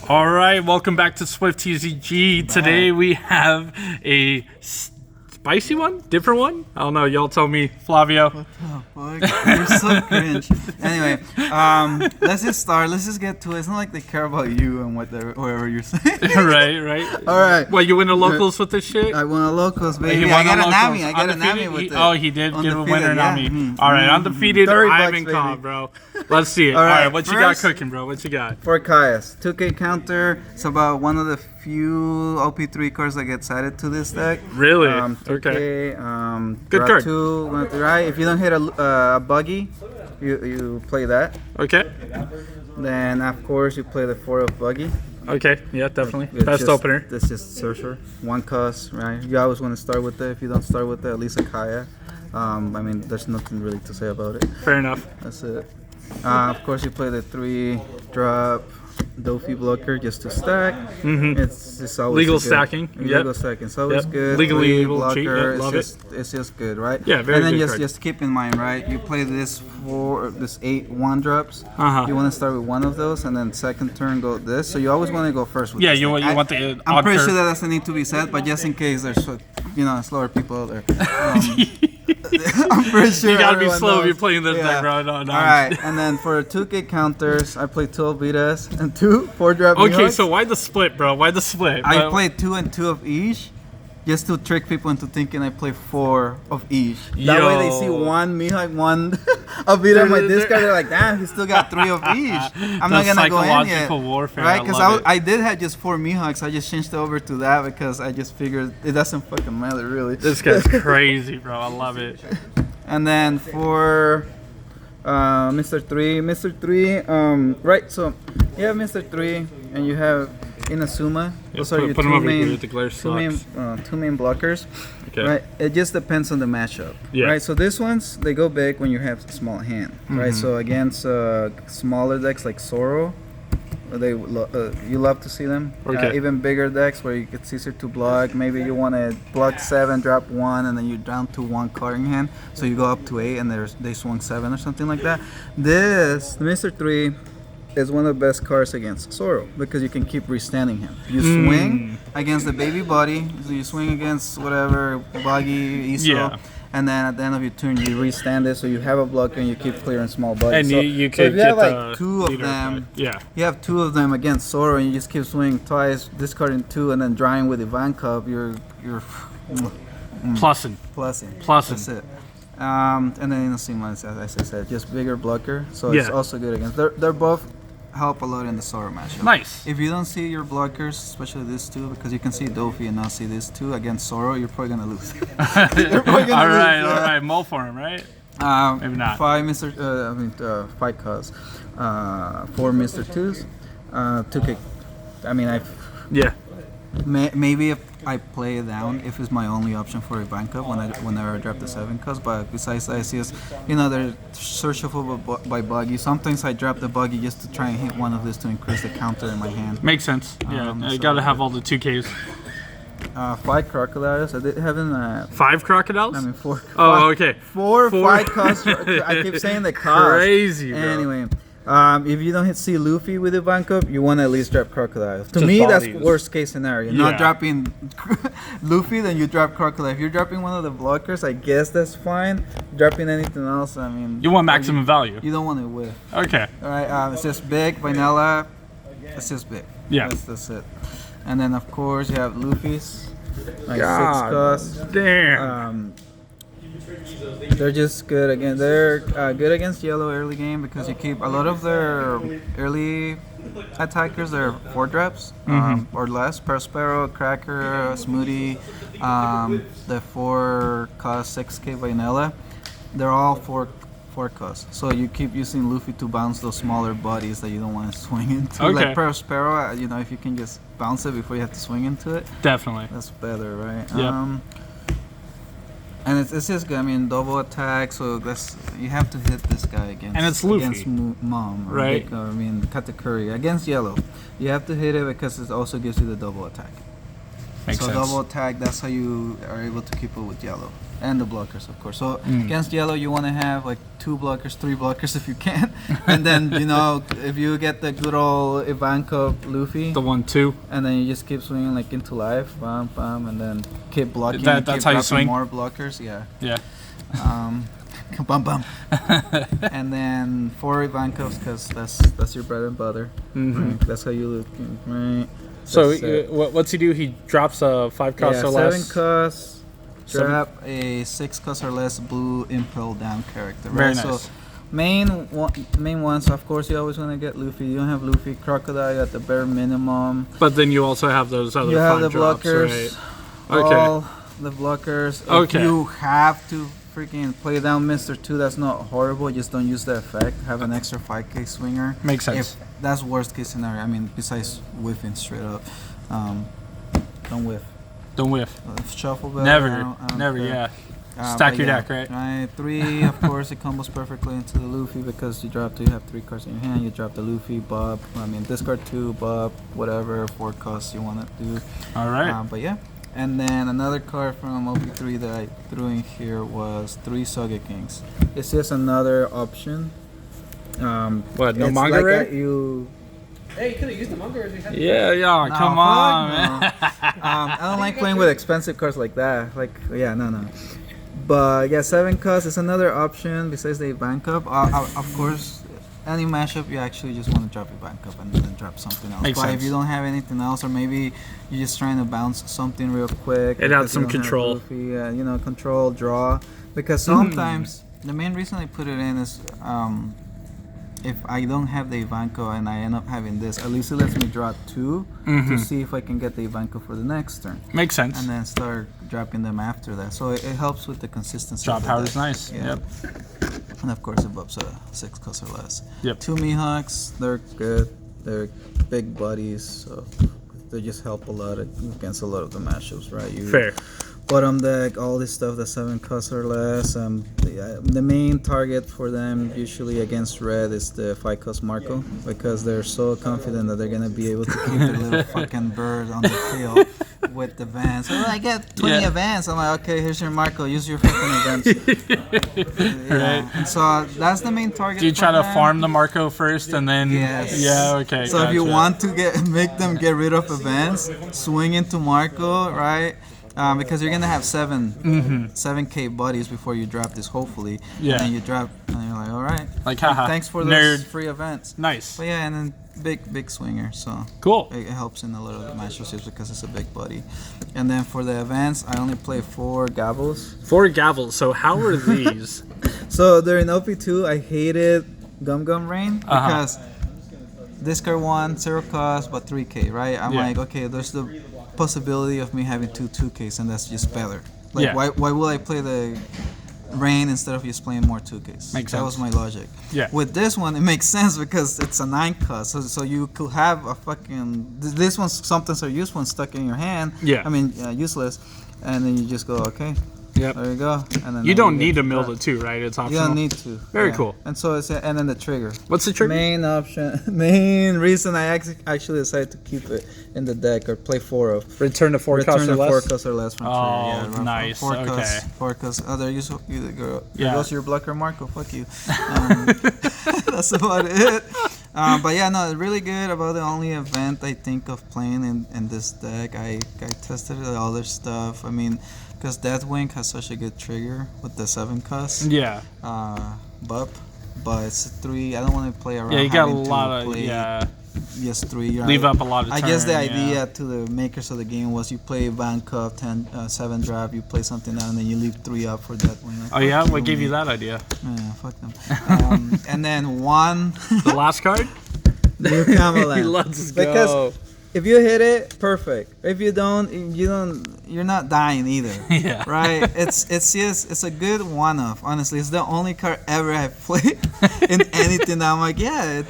All right, welcome back to Swift TCG. Today we have a spicy one, different one. I don't know. Y'all tell me, Flavio. What the fuck? You're so cringe. Anyway, let's just start. Let's just get to it. It's not like they care about you and whatever you're saying. right. All right. Well, you win the locals with this shit? I won a locals, baby. He I won got the a Nami. locals. I got a Nami Undefeated? with it. Oh, he did get a winner Nami. Yeah. All right, undefeated 30 bucks, Ivankov, baby. bro. Let's see it. All All right, right, what you got first- cooking, bro? What you got? For Kaias, 2K counter. It's about one of the few OP3 cards that gets added to this deck. Really? 2K, Okay. Good draw card. 2, one to the right. If you don't hit a buggy, you play that. Okay. Then of course you play the 4 of buggy. Okay. Yeah, definitely. It's Best just- opener. That's just Searcher. One cost, right? You always want to start with it. If you don't start with it, at least a Kaya. I mean, there's nothing really to say about it. Fair enough. That's it. Of course, you play the 3 drop Dofi blocker just to stack. Mm-hmm. It's always Legal good. stacking. Legal Yep. stacking. It's always Yep. good. Legally 3 able to cheat. blocker. Yep, love It's just good, right? Yeah, very And then good card. just keep in mind, right? You play this 8 1 drops. Uh-huh. You want to start with one of those, and then second turn go this. So you always want to go first with Yeah, this you thing. want the I'm odd pretty curve. sure that doesn't need to be said, but just in case there's slower people out there. I'm pretty sure You gotta be everyone slow if knows. you're playing this Yeah. deck, bro. No. All right, and then for 2K counters, I play 2 Alvitas and 2 4-drop. Okay, so why the split, bro? Why the split? I Well, play 2 and 2 of each, just to trick people into thinking I play 4 of each. That way they see Yo. one Mihawk, one Alvita on my discard. They're like, damn, he still got 3 of each. I'm not The gonna go in yet, psychological warfare, right? I Because love it. I did have just 4 Mihawks. I just changed it over to that because I just figured it doesn't fucking matter really. This guy's crazy, bro. I love it. And then for Mr. 3, right? So you have Mr. 3 and you have Inazuma. Those are your put him over here two with the glare main, sucks. two main blockers. Okay. Right. It just depends on the matchup. Yeah. Right. So these ones they go big when you have a small hand. Right. So against smaller decks like Zoro, you love to see them. Okay. Even bigger decks where it's easier to block. Maybe you want to block 7, drop 1, and then you're down to 1 card in hand. So you go up to 8, and they swung 7 or something like that. This Mr. 3 is one of the best cards against Zoro because you can keep restanding him. You swing against the baby body. So you swing against whatever buggy, Iso. Yeah. And then at the end of your turn, you restand it, so you have a blocker and you keep clearing small bugs. And so, you so could if you have get like the 2 of leader them, effect. Yeah. you have 2 of them against Zoro, and you just keep swinging twice, discarding 2, and then drawing with Ivankov. You're Plussing. plussing. Plussing. That's it. And then Inazuma, as I said, just bigger blocker, so it's Yeah. also good against. They're both help a lot in the Zoro matchup. Nice. If you don't see your blockers, especially these 2, because you can see Dofi and not see these 2 against Zoro, you're probably gonna lose. all right. Mull for him, right? Maybe not. 5 costs. 4 Mr. 2s. 2K. I mean, Yeah. maybe if I play it down, if it's my only option for Ivankov whenever I drop the 7 cost. But besides that, it's just, they're searchable by buggy. Sometimes I drop the buggy just to try and hit one of these to increase the counter in my hand. Makes sense. Yeah. You so- gotta have all the 2Ks. 5 crocodiles. I haven't. 5 crocodiles? I mean 4. Oh, okay. 4 Four. 5 costs. I keep saying the cost. Crazy, bro. Anyway, if you don't see Luffy with Ivankov, you want to at least drop Crocodile. To Just me, that's bodies. worst case scenario. Yeah. Not dropping Luffy, then you drop Crocodile. If you're dropping one of the blockers, I guess that's fine. Dropping anything else, I mean... You want maximum value. You don't want to whiff. Okay. Alright, it's just big, vanilla. It's just big. Yeah. That's it. And then, of course, you have Luffy's. Like 6 God costs. Damn. They're just good again. They're good against yellow early game because you keep a lot of their early attackers. They're 4 drops or less. Prospero, Cracker, Smoothie, the 4 cost 6K vanilla. They're all 4 cost. So you keep using Luffy to bounce those smaller bodies that you don't want to swing into. Okay. Like Prospero, if you can just bounce it before you have to swing into it, Definitely. that's better, right? Yep. And it's just good. I mean, double attack, so you have to hit this guy against. And it's Luffy. Against Mom, or Right. I mean, Katakuri against yellow. You have to hit it because it also gives you the double attack. Makes sense. Double attack, that's how you are able to keep it with yellow. And the blockers, of course. So against yellow, you want to have like 2 blockers, 3 blockers if you can. And then, you know, if you get the good old Ivankov Luffy. The 1/2. And then you just keep swinging like into life, bam, bam, and then keep blocking. That's keep how you swing? More blockers, yeah. Yeah. Bum bum. And then 4 Ivankovs, because that's your bread and butter. Right? That's how you look, right? So what's he do? He drops a 5 cost or less. 7 costs. Drop a 6 cost or less blue impel down character. Very Right? nice. So main ones, of course, you always want to get Luffy. You don't have Luffy, Crocodile at the bare minimum. But then you also have those other 5 drops, blockers. right? All the blockers. Okay. If you have to freaking play down Mr. 2, that's not horrible. Just don't use the effect. Have an extra 5k swinger. Makes sense. If that's worst case scenario. I mean, besides whiffing straight up, don't whiff. Don't whiff. Shuffle better. Never. I don't Never. care. Yeah. Stack your deck, right? Right. 3, of course, it combos perfectly into the Luffy because you have 3 cards in your hand. You drop the Luffy, Bob. I mean, discard 2, Bob, whatever 4 costs you want to do. All right. But yeah. And then another card from OP3 that I threw in here was 3 Soga Kings. It's just another option. What? No it's manga like rare? Hey, you could have used the manga as we had. Yeah. No, Come on, fuck man. I don't like playing with expensive cards like that. Like, yeah, no. But yeah, 7 costs is another option besides the Ivankov. Of course, any mashup you actually just want to drop Ivankov and then drop something else. Makes but sense. if you don't have anything else, or maybe you're just trying to bounce something real quick, It adds some control. Control, draw. Because sometimes the main reason I put it in is if I don't have the Ivankov and I end up having this, at least it lets me draw 2 to see if I can get the Ivankov for the next turn. Makes sense. And then start dropping them after that. So it helps with the consistency. Drop of the power deck. is nice. Yeah. Yep. And of course it buffs a 6 cost or less. Yep. 2 Mihawks, they're good. They're big buddies, so they just help a lot against a lot of the matchups, right? Fair. Bottom deck, all this stuff that's 7 costs or less. The main target for them usually against red is the 5 cost Marco, because they're so confident that they're gonna be able to keep their little fucking bird on the field with the Vans. So I get 20 events. I'm like, okay, here's your Marco. Use your fucking events. Right. And so that's the main target. Do you try for to them. farm the Marco first and then? Yes. Yeah. Okay. So if you gotcha. want to make them get rid of events, swing into Marco, right? Because you're gonna have 7k buddies before you drop this, hopefully. Yeah. And then you drop, and you're like, all right. Like, haha. Thanks for nerd. those free events. Nice. But yeah, and then big swinger, so Cool. it helps in a lot of the matchups because it's a big buddy. And then for the events, I only play 4 Gavels. 4 gavels. So how are these? So during OP2, I hated Gum Gum Rain because discard 1, 0 cost, but 3k, right? I'm Yeah. like, okay, there's the possibility of me having 2 2ks, and that's just better. Like, Yeah. why will I play the Rain instead of just playing more 2ks? Makes That sense. was my logic. Yeah. With this one, it makes sense because it's a 9 cost, so you could have a fucking this one's something so useful and stuck in your hand. Yeah. I mean, useless, and then you just go, okay, Yep. there you go. And then You now don't get need to to mill draw. the 2, right? It's You optional. don't need to. Very cool. And so it's and then the trigger. What's the trigger? Main option, main reason I actually decided to keep it in the deck or play 4 of. Return to 4 cost Return or to less. 4 costs or less from Oh, trigger. Yeah, nice. 4 Okay. costs. 4 costs. Oh, there you go. There Yeah. goes your blocker, Marco. Fuck you. That's about it. But yeah, no, really good. About the only event I think of playing in this deck. I tested the other stuff. I mean, because Deathwing has such a good trigger with the 7 costs. Yeah. But it's a 3. I don't want to play around. Yeah, you got a having to lot of play yeah. Just 3. Leave up a lot of I guess the turn, idea yeah. to the makers of the game was you play Ivankov 7 drop, you play something down, and then you leave 3 up for that one. Like, Oh yeah. fuck What gave you man. that idea? Yeah, fuck them. And then 1 The last card. new Camelot. Let's go. Because if you hit it, perfect. If you don't, you're not dying either. Yeah. Right? It's a good one-off. Honestly, it's the only card ever I've played in anything that I'm like, yeah.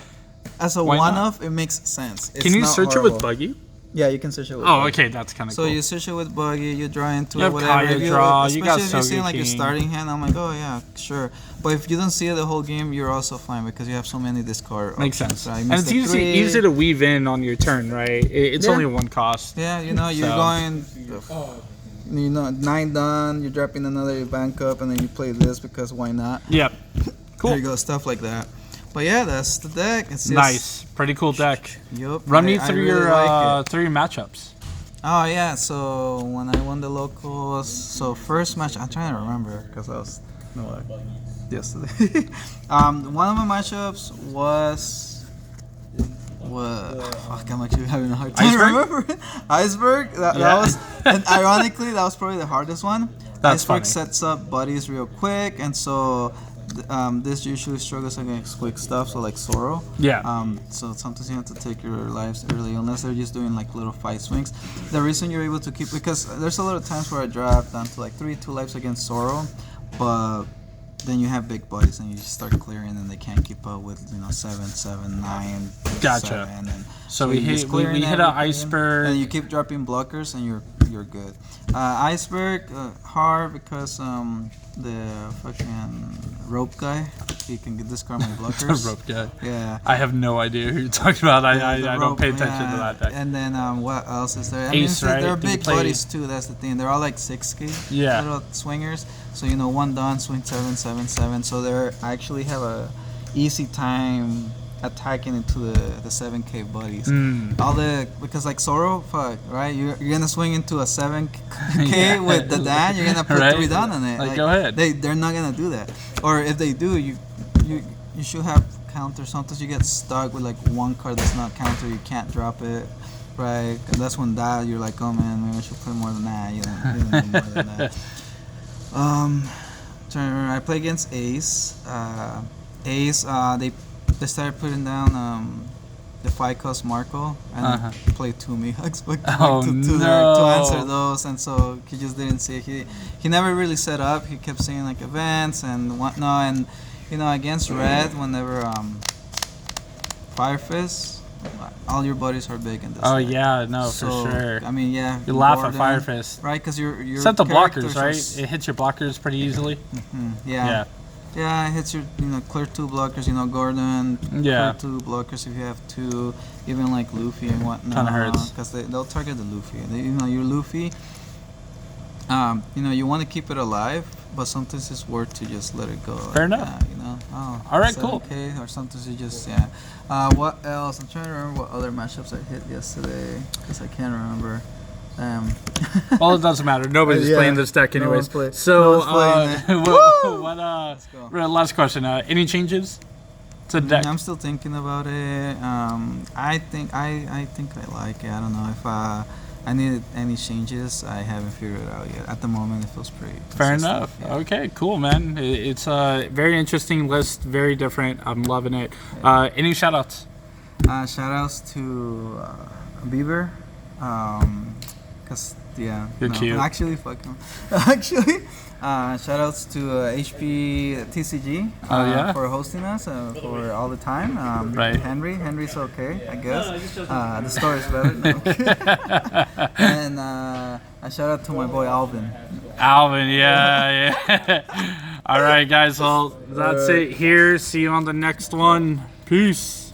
As a Why not? one-off, it makes sense. It's Can you not search it horrible. with Buggy? Yeah, you can search it with Oh, buggy. okay, that's kind of So cool. you search it with buggy, you draw into You it, have whatever. Kaya If you, draw, you got especially if you see like your Sogeking. starting hand, I'm like, oh yeah, sure. But if you don't see it the whole game, you're also fine because you have so many discard Makes options. sense. Right? And it's easy to weave in on your turn, right? It's Yeah. only one cost. Yeah, you know, you're So- going, you know, 9 done, you're dropping another Ivankov, and then you play this because why not? Yep. Cool. There you go, stuff like that. But yeah, that's the deck. It's just, Nice. Pretty cool deck. Yup. Run me I through really your like it. through your matchups. Oh yeah, so when I won the locals, so first match, I'm trying to remember because I was yesterday. One of my matchups was fuck, I'm actually having a hard time Iceberg? remembering. Iceberg. That Yeah. was, and ironically, that was probably the hardest one. That's Iceberg funny. sets up buddies real quick, and so this usually struggles against quick stuff, so like Sorrow. Yeah. So sometimes you have to take your lives early, unless they're just doing like little fight swings. The reason you're able to keep, because there's a lot of times where I drop down to like 2 lives against Sorrow, but then you have big buddies and you just start clearing and they can't keep up with 7, 9. Gotcha. 7, and So you're just clearing we hit an everything, iceberg. and you keep dropping blockers and you're good. Iceberg hard because the fucking rope guy, he can discard my blockers. The rope guy. Yeah. I have no idea who you're talking about. Yeah, I the don't rope, pay attention yeah. to that deck. And then what else is there? Ace, right? They're Do you big play- buddies too. That's the thing. They're all like 6K. Yeah. Little swingers. So one done, swing 7, 7, 7. So they actually have a easy time attacking into the 7K buddies. All because like Sorrow, fuck, right? You're gonna swing into a 7K Yeah. with the Dan. You're gonna put Right? 3 down on it. Like, go ahead. They're not gonna do that. Or if they do, you should have counter. Sometimes you get stuck with like one card that's not counter. You can't drop it, right? And that's when you're like, oh man, maybe I should play more than that. You don't need more than that. I play against Ace. Ace, they started putting down the 5 cost Marco and I played 2 Mihoks to answer those, and so he just didn't see it. He never really set up. He kept saying like events and whatnot, and against Red, whenever Fire Fist, all your buddies are big in this. Oh deck. yeah, no, So, for sure. I mean, yeah. You laugh at Gordon, Fire Fist. right? Because you're Except the blockers, characters are right? It hits your blockers pretty easily. Yeah. Yeah, it hits your, clear 2 blockers, Gordon, Yeah. clear 2 blockers if you have 2, even like Luffy and whatnot. Kinda hurts. Because they'll target the Luffy. Your Luffy, you want to keep it alive, but sometimes it's worth to just let it go. Fair enough. All right, cool. Okay, or sometimes you just, what else? I'm trying to remember what other matchups I hit yesterday, because I can't remember. Well, it doesn't matter. Nobody's Yeah, playing this deck no anyways. one's play- So, no one's playing it. what, last question. Any changes to the deck? I'm still thinking about it. I think I like it. I don't know if I needed any changes. I haven't figured it out yet. At the moment, it feels pretty Fair consistent, enough. yeah. Okay, cool, man. It's a very interesting list. Very different. I'm loving it. Any shout outs? Shout outs to Beaver. Cause You're cute. Actually, fuck him. Actually, shout outs to HP TCG for hosting us for all the time. Right. Henry's okay, I guess. The story's better. No. And a shout out to my boy Alvin. Alvin, yeah. All right, guys. Well, that's it here. See you on the next one. Peace.